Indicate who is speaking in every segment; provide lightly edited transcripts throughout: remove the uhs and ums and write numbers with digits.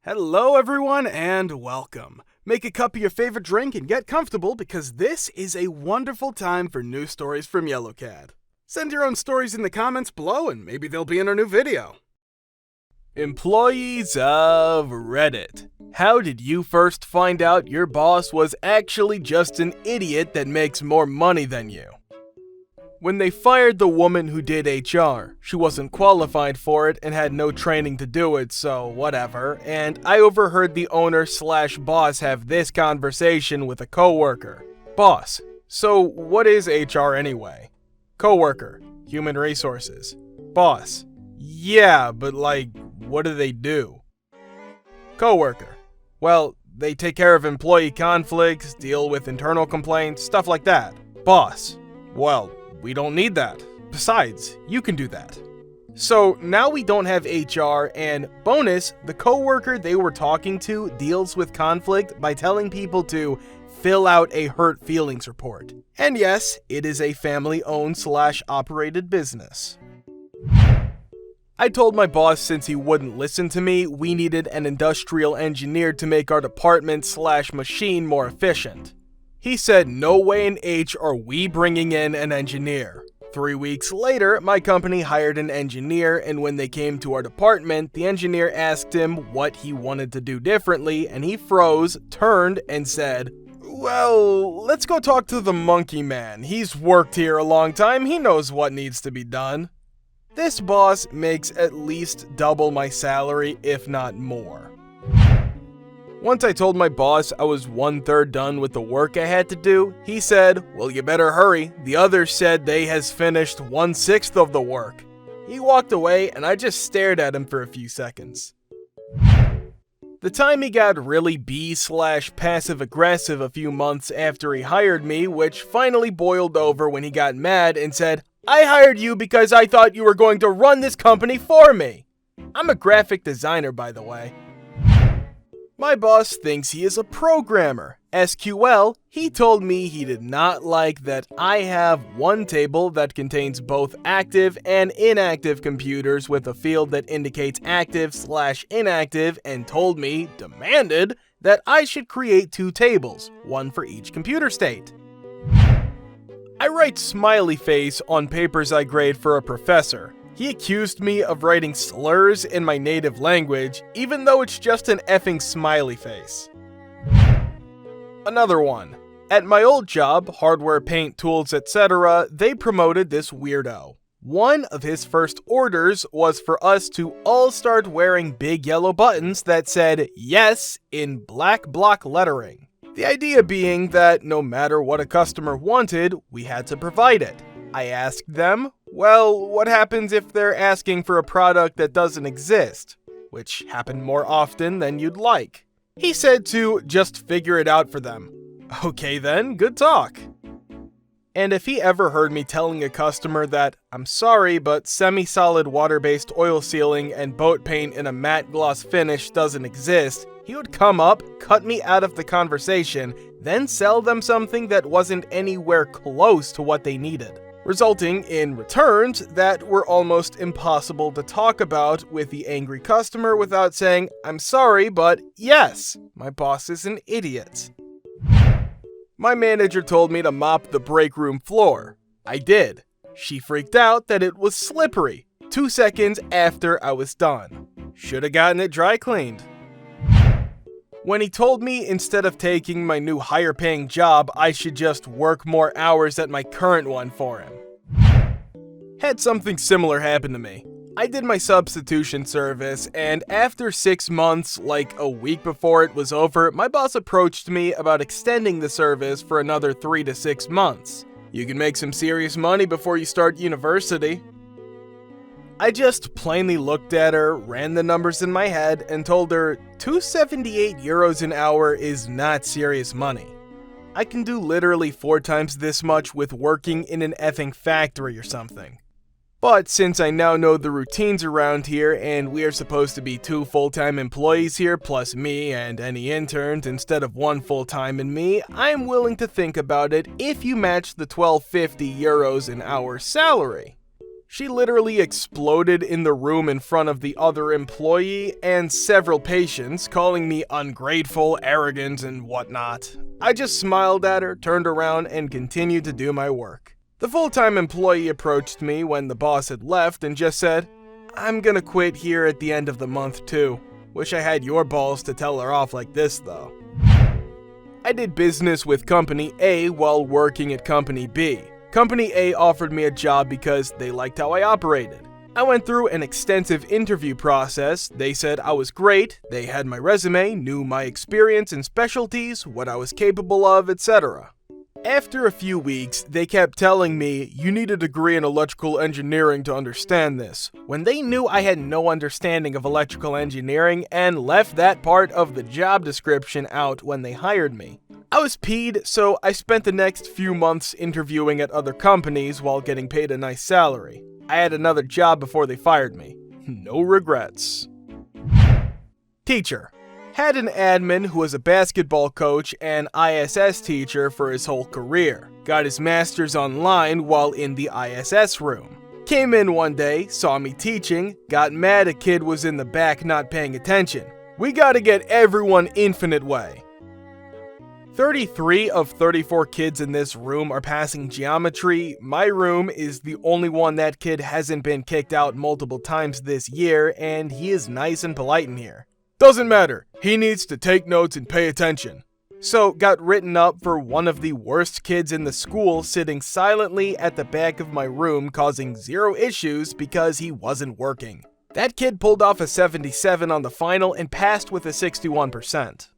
Speaker 1: Hello everyone and welcome. Make a cup of your favorite drink and get comfortable because this is a wonderful time for news stories from YellowCat. Send your own stories in the comments below and maybe they'll be in our new video. Employees of Reddit. How did you first find out your boss was actually just an idiot that makes more money than you? When they fired the woman who did HR, she wasn't qualified for it and had no training to do it, so whatever, and I overheard the owner/boss have this conversation with a coworker. Boss, so what is HR anyway? Coworker, human resources. Boss, yeah, but what do they do? Coworker, well, they take care of employee conflicts, deal with internal complaints, stuff like that. Boss, well, we don't need that. Besides, you can do that. So now we don't have HR, and bonus, the coworker they were talking to deals with conflict by telling people to fill out a hurt feelings report. And yes, it is a family-owned/operated business. I told my boss since he wouldn't listen to me, we needed an industrial engineer to make our department/machine more efficient. He said, no way in H are we bringing in an engineer. 3 weeks later, my company hired an engineer, and when they came to our department, the engineer asked him what he wanted to do differently, and he froze, turned, and said, well, let's go talk to the monkey man. He's worked here a long time, he knows what needs to be done. This boss makes at least double my salary, if not more. Once I told my boss I was 1/3 done with the work I had to do, he said, well, you better hurry. The others said they has finished 1/6 of the work. He walked away and I just stared at him for a few seconds. The time he got really B/passive aggressive a few months after he hired me, which finally boiled over when he got mad and said, I hired you because I thought you were going to run this company for me. I'm a graphic designer, by the way. My boss thinks he is a programmer. SQL, he told me he did not like that I have one table that contains both active and inactive computers with a field that indicates active/inactive and told me, demanded, that I should create 2 tables, one for each computer state. I write smiley face on papers I grade for a professor. He accused me of writing slurs in my native language, even though it's just an effing smiley face. Another one. At my old job, hardware, paint, tools, etc., they promoted this weirdo. One of his first orders was for us to all start wearing big yellow buttons that said yes in black block lettering. The idea being that no matter what a customer wanted, we had to provide it. I asked them, well, what happens if they're asking for a product that doesn't exist? Which happened more often than you'd like. He said to just figure it out for them. Okay then, good talk. And if he ever heard me telling a customer that, I'm sorry, but semi-solid water-based oil sealing and boat paint in a matte gloss finish doesn't exist, he would come up, cut me out of the conversation, then sell them something that wasn't anywhere close to what they needed, resulting in returns that were almost impossible to talk about with the angry customer without saying, I'm sorry, but yes, my boss is an idiot. My manager told me to mop the break room floor. I did. She freaked out that it was slippery 2 seconds after I was done. Should have gotten it dry cleaned. When he told me instead of taking my new higher paying job, I should just work more hours at my current one for him. Had something similar happen to me. I did my substitution service, and after 6 months, like a week before it was over, my boss approached me about extending the service for another 3 to 6 months. You can make some serious money before you start university. I just plainly looked at her, ran the numbers in my head, and told her €278 an hour is not serious money. I can do literally 4 times this much with working in an effing factory or something. But since I now know the routines around here and we are supposed to be 2 full-time employees here plus me and any interns instead of 1 full-time and me, I am willing to think about it if you match the €12.50 an hour salary. She literally exploded in the room in front of the other employee and several patients, calling me ungrateful, arrogant, and whatnot. I just smiled at her, turned around, and continued to do my work. The full-time employee approached me when the boss had left and just said, "I'm gonna quit here at the end of the month too. Wish I had your balls to tell her off like this though." I did business with Company A while working at Company B. Company A offered me a job because they liked how I operated. I went through an extensive interview process. They said I was great, they had my resume, knew my experience and specialties, what I was capable of, etc. After a few weeks, they kept telling me, "You need a degree in electrical engineering to understand this," when they knew I had no understanding of electrical engineering and left that part of the job description out when they hired me. I was peed, so I spent the next few months interviewing at other companies while getting paid a nice salary. I had another job before they fired me. No regrets. Teacher. Had an admin who was a basketball coach and ISS teacher for his whole career. Got his master's online while in the ISS room. Came in one day, saw me teaching, got mad a kid was in the back not paying attention. We gotta get everyone infinite way. 33 of 34 kids in this room are passing geometry. My room is the only one that kid hasn't been kicked out multiple times this year, and he is nice and polite in here. Doesn't matter, he needs to take notes and pay attention. So got written up for one of the worst kids in the school sitting silently at the back of my room causing zero issues because he wasn't working. That kid pulled off a 77 on the final and passed with a 61%.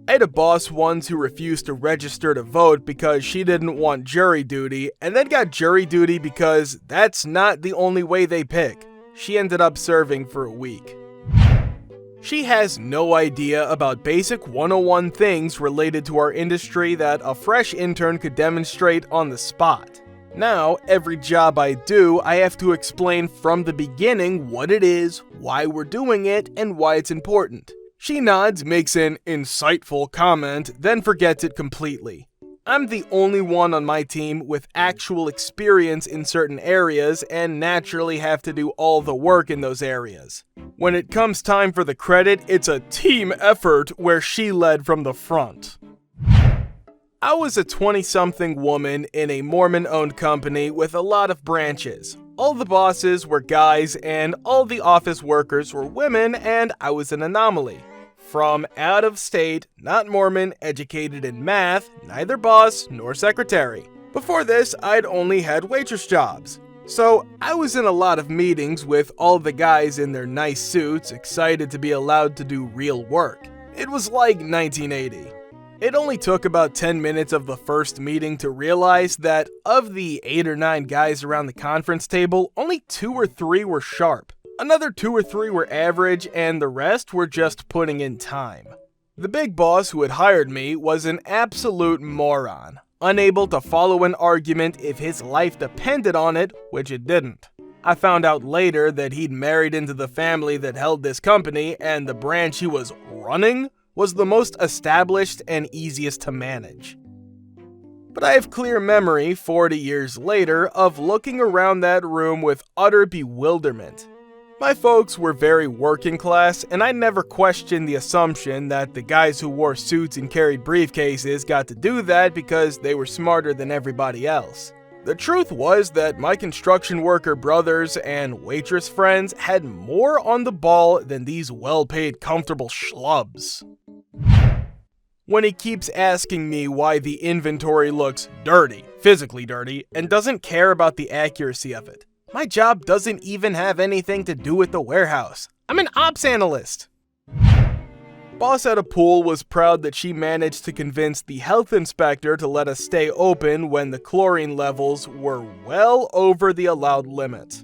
Speaker 1: I had a boss once who refused to register to vote because she didn't want jury duty, and then got jury duty because that's not the only way they pick. She ended up serving for a week. She has no idea about basic 101 things related to our industry that a fresh intern could demonstrate on the spot. Now, every job I do, I have to explain from the beginning what it is, why we're doing it, and why it's important. She nods, makes an insightful comment, then forgets it completely. I'm the only one on my team with actual experience in certain areas and naturally have to do all the work in those areas. When it comes time for the credit, it's a team effort where she led from the front. I was a 20-something woman in a Mormon-owned company with a lot of branches. All the bosses were guys and all the office workers were women, and I was an anomaly. From out of state, not Mormon, educated in math, neither boss nor secretary. Before this, I'd only had waitress jobs. So I was in a lot of meetings with all the guys in their nice suits, excited to be allowed to do real work. It was like 1980. It only took about 10 minutes of the first meeting to realize that of the 8 or 9 guys around the conference table, only 2 or 3 were sharp. Another 2 or 3 were average, and the rest were just putting in time. The big boss who had hired me was an absolute moron, unable to follow an argument if his life depended on it, which it didn't. I found out later that he'd married into the family that held this company, and the branch he was running was the most established and easiest to manage. But I have clear memory, 40 years later, of looking around that room with utter bewilderment. My folks were very working class, and I never questioned the assumption that the guys who wore suits and carried briefcases got to do that because they were smarter than everybody else. The truth was that my construction worker brothers and waitress friends had more on the ball than these well-paid, comfortable schlubs. When he keeps asking me why the inventory looks dirty, physically dirty, and doesn't care about the accuracy of it. My job doesn't even have anything to do with the warehouse. I'm an ops analyst. Boss at a pool was proud that she managed to convince the health inspector to let us stay open when the chlorine levels were well over the allowed limit.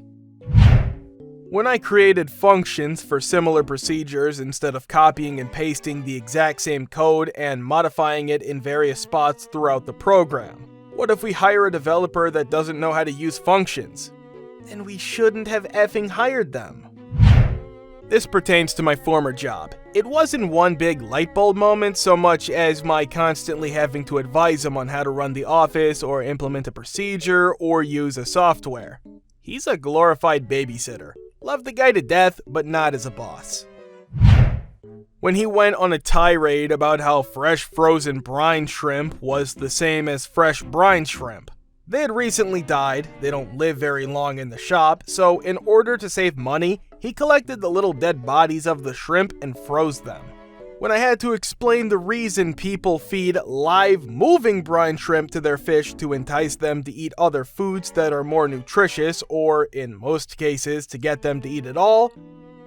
Speaker 1: When I created functions for similar procedures instead of copying and pasting the exact same code and modifying it in various spots throughout the program. What if we hire a developer that doesn't know how to use functions? Then we shouldn't have effing hired them. This pertains to my former job. It wasn't one big light bulb moment so much as my constantly having to advise him on how to run the office or implement a procedure or use a software. He's a glorified babysitter. Love the guy to death, but not as a boss. When he went on a tirade about how fresh frozen brine shrimp was the same as fresh brine shrimp. They had recently died, they don't live very long in the shop, so in order to save money, he collected the little dead bodies of the shrimp and froze them. When I had to explain the reason people feed live, moving brine shrimp to their fish to entice them to eat other foods that are more nutritious, or in most cases, to get them to eat it all,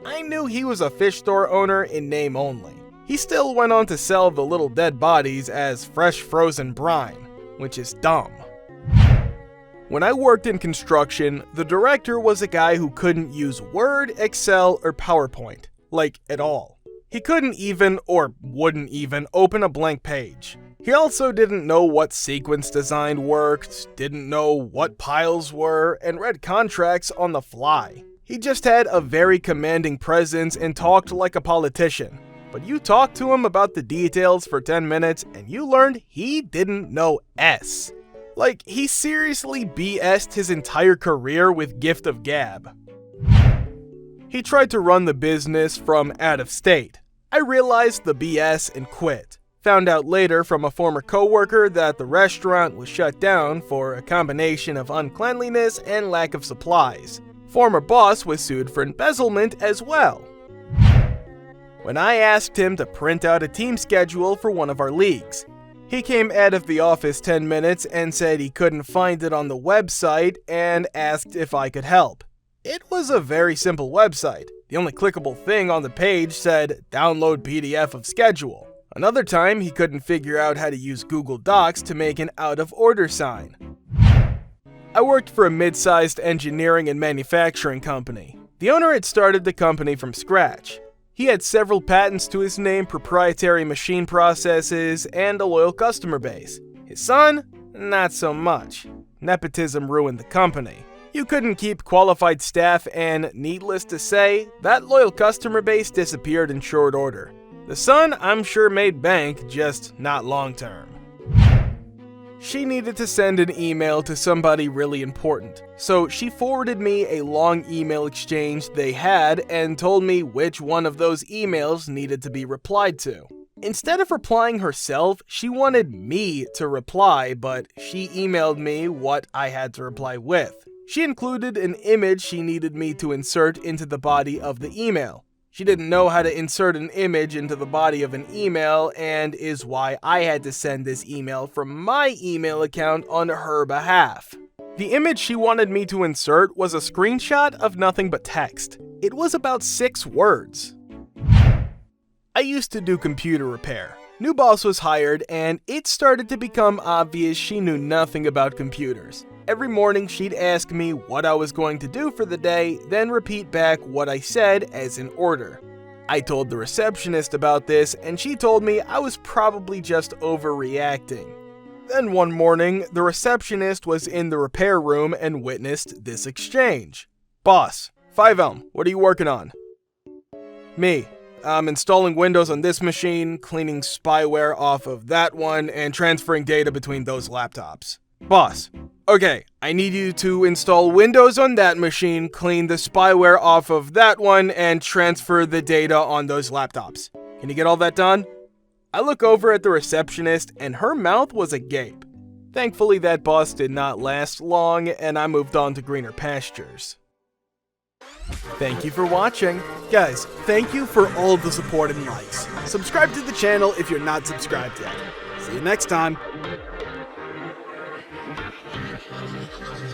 Speaker 1: I knew he was a fish store owner in name only. He still went on to sell the little dead bodies as fresh frozen brine, which is dumb. When I worked in construction, the director was a guy who couldn't use Word, Excel, or PowerPoint, like at all. He couldn't even, or wouldn't even, open a blank page. He also didn't know what sequence design worked, didn't know what piles were, and read contracts on the fly. He just had a very commanding presence and talked like a politician. But you talked to him about the details for 10 minutes and you learned he didn't know S. Like, he seriously BS'd his entire career with gift of gab. He tried to run the business from out of state. I realized the BS and quit. Found out later from a former coworker that the restaurant was shut down for a combination of uncleanliness and lack of supplies. Former boss was sued for embezzlement as well. When I asked him to print out a team schedule for one of our leagues, he came out of the office 10 minutes and said he couldn't find it on the website and asked if I could help. It was a very simple website. The only clickable thing on the page said, "Download PDF of schedule." Another time, he couldn't figure out how to use Google Docs to make an out-of-order sign. I worked for a mid-sized engineering and manufacturing company. The owner had started the company from scratch. He had several patents to his name, proprietary machine processes, and a loyal customer base. His son? Not so much. Nepotism ruined the company. You couldn't keep qualified staff and, needless to say, that loyal customer base disappeared in short order. The son, I'm sure, made bank, just not long-term. She needed to send an email to somebody really important, so she forwarded me a long email exchange they had and told me which one of those emails needed to be replied to. Instead of replying herself, she wanted me to reply, but she emailed me what I had to reply with. She included an image she needed me to insert into the body of the email. She didn't know how to insert an image into the body of an email, and is why I had to send this email from my email account on her behalf. The image she wanted me to insert was a screenshot of nothing but text. It was about 6 words. I used to do computer repair. New boss was hired, and it started to become obvious she knew nothing about computers. Every morning she'd ask me what I was going to do for the day, then repeat back what I said as an order. I told the receptionist about this, and she told me I was probably just overreacting. Then one morning, the receptionist was in the repair room and witnessed this exchange. "Boss, 5 Elm, what are you working on?" "Me. I'm installing Windows on this machine, cleaning spyware off of that one, and transferring data between those laptops." "Boss, okay, I need you to install Windows on that machine, clean the spyware off of that one, and transfer the data on those laptops. Can you get all that done?" I look over at the receptionist, and her mouth was agape. Thankfully, that boss did not last long, and I moved on to greener pastures. Thank you for watching. Guys, thank you for all the support and likes. Subscribe to the channel if you're not subscribed yet. See you next time.